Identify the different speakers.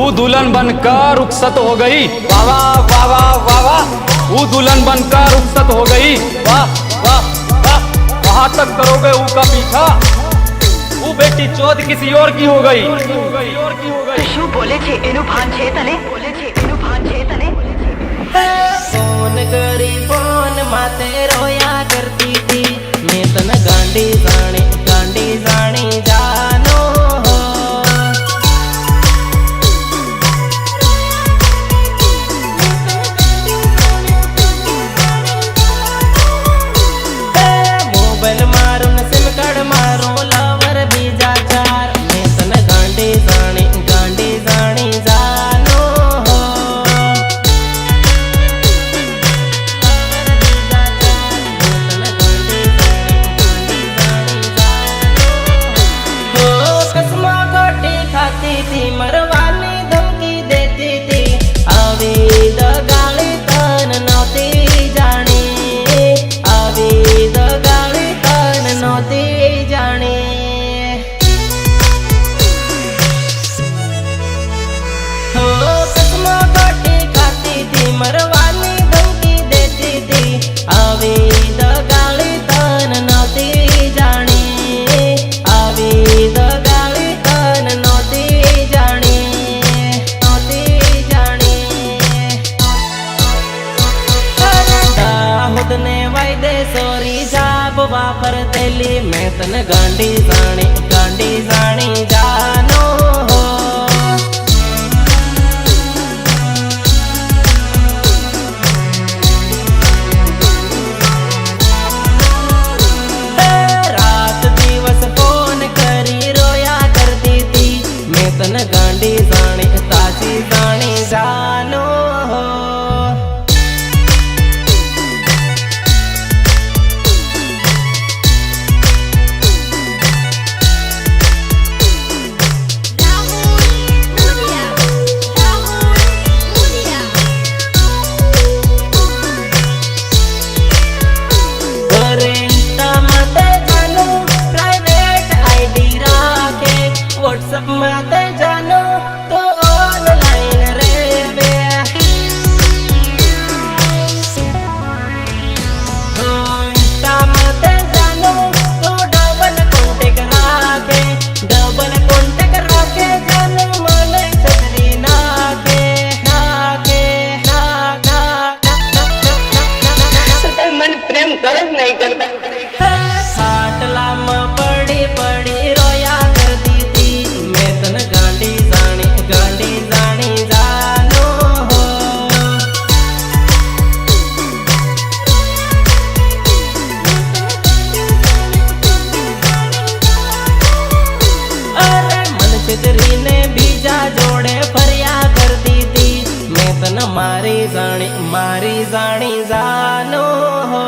Speaker 1: वो दुल्हन बनकर रुखसत हो गई। वाह वाह वाह वाह वाह वाह। वो दुल्हन बनकर रुखसत हो गई। वाह वाह वाह। कहाँ तक करोगे वो का पीछा? वो बेटी चौथ किसी और की हो गई।
Speaker 2: શું બોલે છે એનું ભાન છે તને? બોલે છે એનું ભાન છે તને?
Speaker 3: फोन करी फोन माते रोया करती थी मैं तन गांडी जानी जानो हो। मोबाइल मारू न सिम कार्ड मारू लवर बीजा चार मैं तन गांडी जानी जानो हो। कसमा गोटी खाती थी मरवानी धमकी देती थी आवी दगाली तन नौती जानी आवी दगाली तन नौती जानी। हो कसमा गोटी खाती थी मरवानी धमकी देती थी आवी दगाली तन नौती जानी आवी दगाली तन नौती जानी दाऊद ने वायदे सोरी जाब वापर तेली मैं तन गांडी जानी जानो हो। रात दिवस फोन करी रोया करती थी मैं तन गांडी जानी जानो हो। व्हाट्सएप माते जानो तो ऑनलाइन रे बे इंस्टा माते जानो तो डबल कांटेक्ट राखे जानो मने छतरी नाके
Speaker 2: मन प्रेम कर नहीं करता।
Speaker 3: साटला में पड़ी रोया करती थी मैं तन गांडी जानी जानो हो। अरे मन चितरी ने बीजा जोड़े फरिया करती थी मैं तन मारी जानी जानो हो।